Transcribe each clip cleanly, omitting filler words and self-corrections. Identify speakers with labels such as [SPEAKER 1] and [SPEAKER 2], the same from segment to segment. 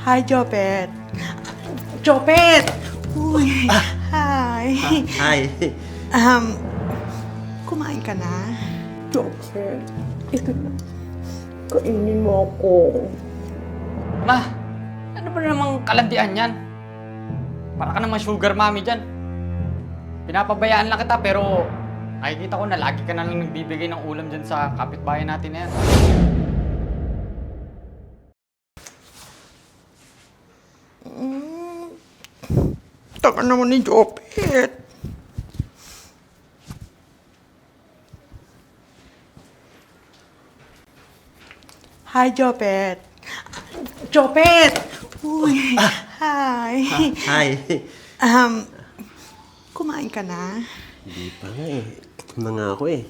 [SPEAKER 1] Hi, Jopet. Jopet! Uy, hi.
[SPEAKER 2] Hi.
[SPEAKER 1] Kumain ka na? Jopet, ito na. Kainin mo ako.
[SPEAKER 3] Ma, ano ba namang kalandian yan? Para ka namang sugar mommy dyan. Pinapabayaan lang kita pero nakikita ko na lagi ka na lang nagbibigay ng ulam dyan sa kapitbahay natin na yan.
[SPEAKER 1] Taka naman ni Jopet. Hi, Jopet. Jopet! Uy, hi.
[SPEAKER 2] Hi.
[SPEAKER 1] Kumain ka na?
[SPEAKER 2] Hindi pa nga eh. Gutom na nga ako eh.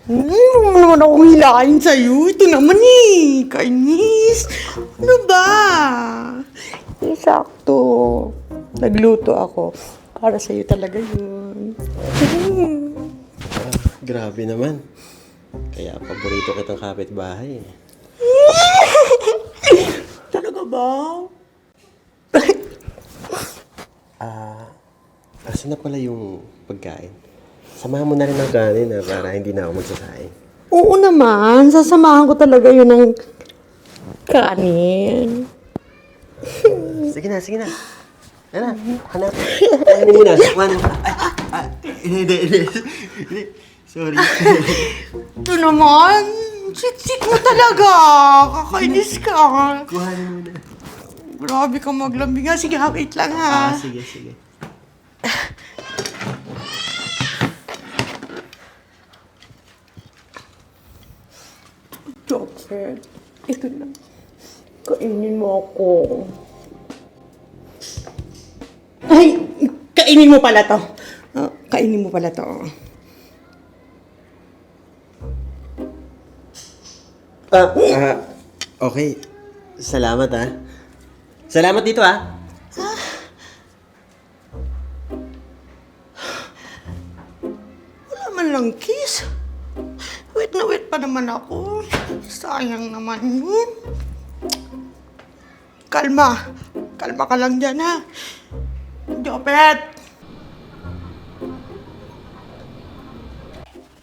[SPEAKER 1] Huwag mo naman akong hilahin sa'yo. Ito naman eh. Kainis. Ano ba? Sakto. Nagluto ako. Para sa'yo talaga yun.
[SPEAKER 2] Grabe naman. Kaya paborito kitang kapitbahay eh.
[SPEAKER 1] Talaga ba?
[SPEAKER 2] Asan na pala yung pagkain? Samahan mo na rin ng kanin para hindi na ako magsasaing.
[SPEAKER 1] Oo naman. Sasamahan ko talaga yun ng kanin.
[SPEAKER 2] Sige na, sige na. Ano? Hanap. Ano muna? Ano? Hindi. Sorry.
[SPEAKER 1] Ito naman. Sit-sit mo talaga. Kakainis ka.
[SPEAKER 2] Kuhanin mo na.
[SPEAKER 1] Grabe ka maglambing nga. Sige, wait lang ha.
[SPEAKER 2] Sige.
[SPEAKER 1] Jopet, ito na. Kainin mo ako. Ay, kainin mo pala to. Kainin mo pala to.
[SPEAKER 2] Okay. Salamat Salamat dito
[SPEAKER 1] Wala man lang kiss. Wait na wait pa naman ako. Sayang naman yun. Kalma. Kalma ka lang dyan, ha? Jopet!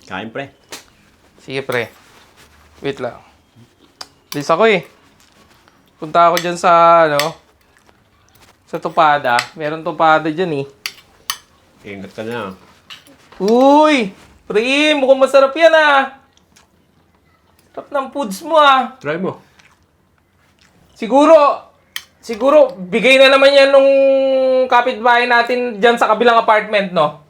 [SPEAKER 2] Kain pre.
[SPEAKER 4] Sige, pre. Wait lang. Please ako eh. Punta ako dyan sa, sa Tupada. Meron Tupada dyan eh.
[SPEAKER 2] Ingat ka na.
[SPEAKER 4] Uy! Pre, mukhang masarap yan ah. Sarap ng foods mo ah.
[SPEAKER 2] Try mo.
[SPEAKER 4] Siguro, bigay na naman yan nung kapitbahay natin dyan sa kabilang apartment, no?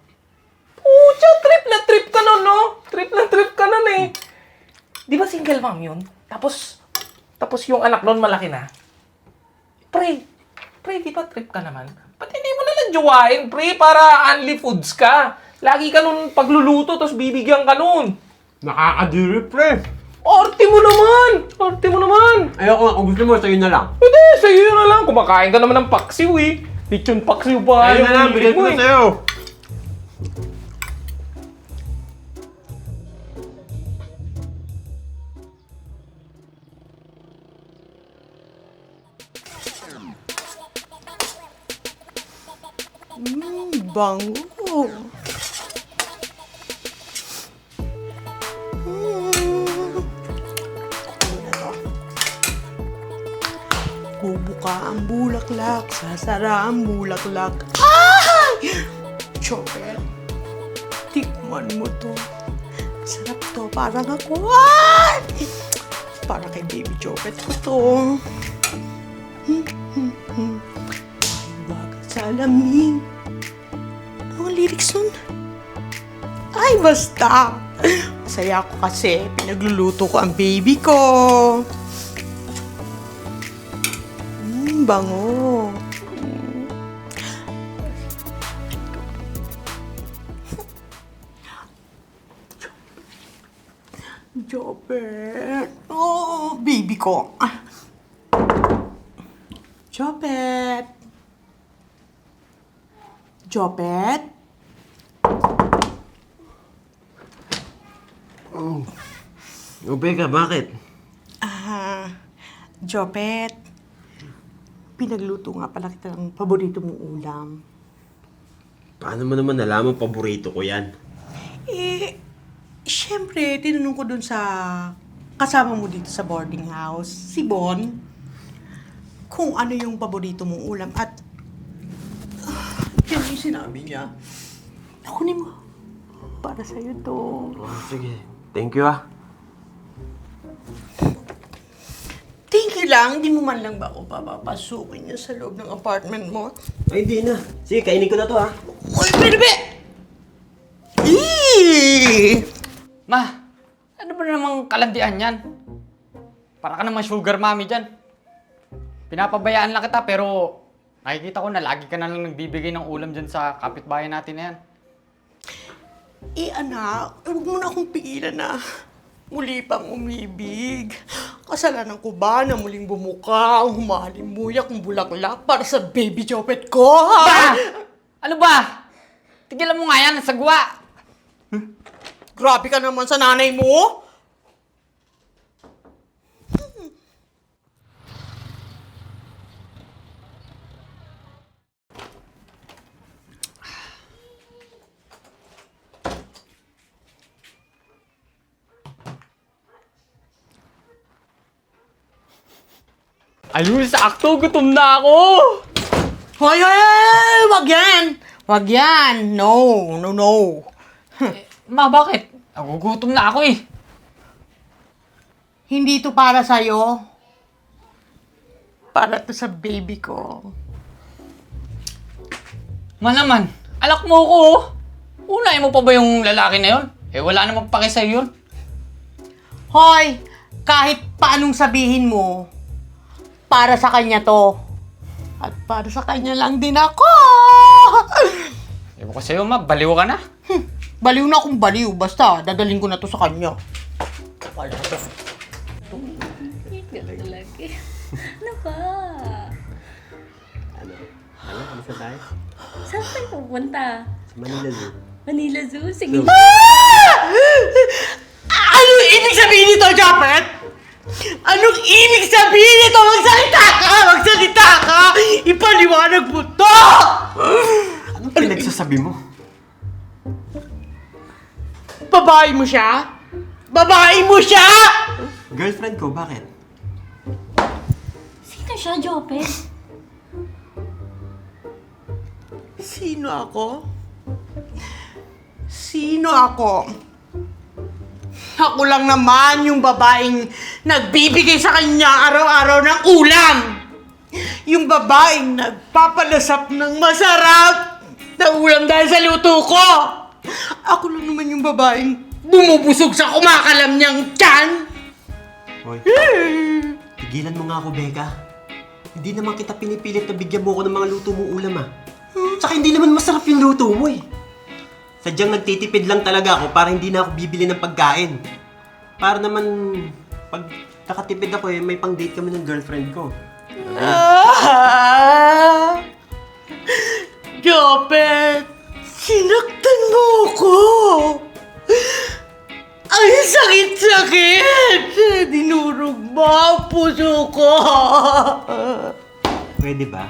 [SPEAKER 4] Pucha, trip na trip ka nun, no? Trip na trip ka nun eh. Di ba single mom yun? Tapos yung anak nun malaki na. Pre, di ba trip ka naman? Ba't hindi mo na lang jowain, pre, para only foods ka? Lagi ka nun pagluluto, tapos bibigyan ka nun.
[SPEAKER 2] Nakakadiri pre.
[SPEAKER 4] Arte mo naman!
[SPEAKER 2] Ayoko nga, kung gusto mo, sa'yo na lang.
[SPEAKER 4] Hindi, sa'yo na lang. Kumakain ka naman ng paksiw eh. Lechon paksiw pa.
[SPEAKER 2] Sa'yo na lang, bigay ko na sa'yo.
[SPEAKER 1] Bango. Bubuka ang bulaklak, sasara ang bulaklak. Ay! Jopet, tikman mo to. Sarap to, parang ako. Ay! Para kay Baby Jopet ko to. Wag sa alamin. Ano ang lyrics nun? Ay, basta. Masaya ako kasi pinagluluto ko ang baby ko. Bango. Jopet. Oh, baby ko. Jopet. Jopet?
[SPEAKER 2] O, Becca, bakit?
[SPEAKER 1] Jopet. pinagluto nga pala kita ng paborito mong ulam.
[SPEAKER 2] Paano mo naman nalaman paborito ko yan?
[SPEAKER 1] Eh, syempre, tinanong ko dun sa kasama mo dito sa boarding house, si Bon, kung ano yung paborito mong ulam at yan yung sinabi niya. Nakunin mo. Para sa'yo to.
[SPEAKER 2] Oh, sige. Thank you ah.
[SPEAKER 1] Thank you lang, hindi mo man lang ba ako papapasukin niya sa loob ng apartment mo?
[SPEAKER 2] Ay, di na. Sige, kainin ko na to ah.
[SPEAKER 1] Uy, bebe! Eee!
[SPEAKER 3] Ma, ano ba namang kalandian yan? Para ka naman sugar mommy dyan. Pinapabayaan lang kita pero nakikita ko na lagi ka na lang nagbibigay ng ulam dyan sa kapitbahay natin na yan.
[SPEAKER 1] Eh anak, huwag mo na akong pigilan na muli pang umibig. Kasalanan ko ba na muling bumuka ang humalimuyak ng bulaklak para sa baby Jopet ko?
[SPEAKER 3] Ba! Ano ba? Tigilan mo nga yan, sagwa!
[SPEAKER 1] Grabe ka naman sa nanay mo!
[SPEAKER 3] Ayun, sakto! Gutom na ako!
[SPEAKER 1] Hoy, hoy, hoy! Wag yan! Wag yan! No, no, no.
[SPEAKER 3] Ma, bakit? Nagugutom na ako eh.
[SPEAKER 1] Hindi to para sa'yo. Para to sa baby ko.
[SPEAKER 3] Ma naman, alak mo ko oh. Unahin mo pa ba yung lalaki na yun? Eh wala namang pake sa'yo yun.
[SPEAKER 1] Hoy, kahit paanong sabihin mo, para sa kanya to. At para sa kanya lang din ako.
[SPEAKER 3] Ewan ko sa'yo ma, baliw ka na.
[SPEAKER 1] Baliw na akong baliw. Basta, dadaling ko na to sa kanya.
[SPEAKER 5] Talaga. Ano ba?
[SPEAKER 2] Ano? Ano sa tayo?
[SPEAKER 5] Saan tayo pupunta?
[SPEAKER 2] Sa Manila Zoo.
[SPEAKER 5] Manila Zoo? Sige.
[SPEAKER 1] Anong ibig sabihin nito, Japet? Anong ibig sabihin nito? Magsalita ka! Magsalita ka! Ipaliwanag mo to!
[SPEAKER 2] Anong pinagsasabi mo?
[SPEAKER 1] Babae mo siya? Babae mo siya!
[SPEAKER 2] Girlfriend ko, bakit?
[SPEAKER 5] Sino siya, Jopet?
[SPEAKER 1] Sino ako? Sino ako? Ako lang naman yung babaeng nagbibigay sa kanya araw-araw ng ulam. Yung babaeng nagpapalasap ng masarap na ulam dahil sa luto ko. Ako lang naman yung babaeng bumubusog sa kumakalam niyang tiyan.
[SPEAKER 2] Hoy, tigilan mo nga ako, Becca. Hindi naman kita pinipilit na bigyan mo ako ng mga luto mong ulam ah. Tsaka hindi naman masarap yung luto mo eh. Sadyang nagtitipid lang talaga ako para hindi na ako bibili ng pagkain. Para naman, pag nakatipid ako eh, may pang-date kami ng girlfriend ko.
[SPEAKER 1] Jopet, sinaktan mo ko. Ay, sakit-sakit. Dinurog mo ang puso ko.
[SPEAKER 2] Pwede ba?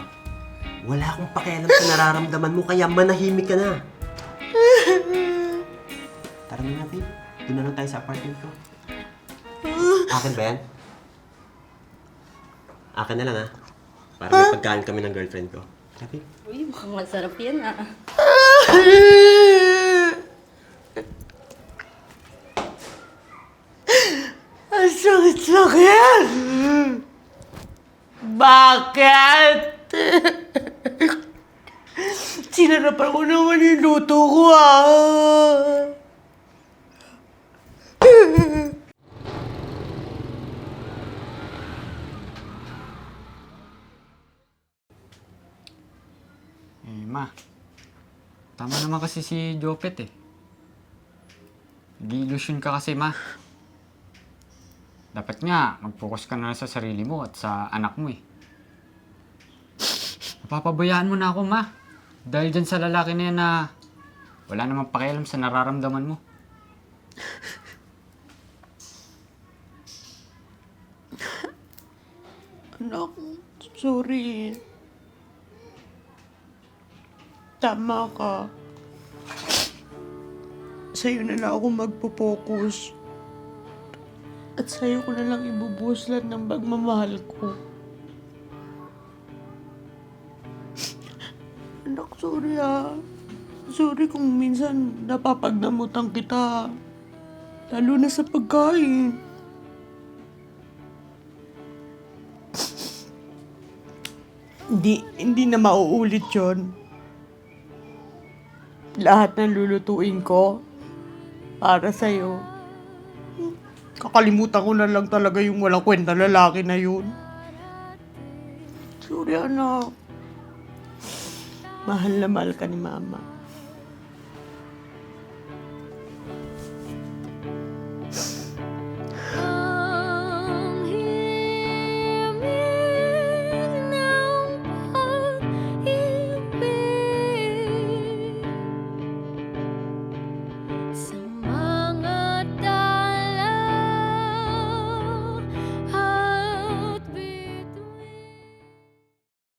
[SPEAKER 2] Wala akong pakialam sa nararamdaman mo kaya manahimik ka na. Tara na natin. Doon na lang tayo sa apartment ko. Akin ba yan? Akin na lang ah. Para may pagkain kami ng girlfriend ko. Happy?
[SPEAKER 5] Uy, mukhang masarap yan ah.
[SPEAKER 1] Ang sakit-sakit. Bakit? Sinarapan ko naman yung luto ko ah.
[SPEAKER 3] Ma, tama naman kasi si Jopet eh. Nag-i-illusion ka kasi ma. Dapat nga, mag-focus ka na sa sarili mo at sa anak mo eh. Napapabayaan mo na ako ma. Dahil dyan sa lalaki na yan na wala namang pakialam sa nararamdaman mo.
[SPEAKER 1] Anak, Sorry. Tama ka. Sa'yo na lang ako magpo-focus. At sa'yo ko na lang ibubuhos lahat ng pagmamahal ko. Anak, sorry ah. Sorry kung minsan napapagdamutan kita. Lalo na sa pagkain. Hindi na mauulit yon. Lahat ng lulutuin ko para sa'yo. Kakalimutan ko na lang talaga yung walang kwenta lalaki na yun. Sorry, anak. Mahal na mahal ka ni Mama.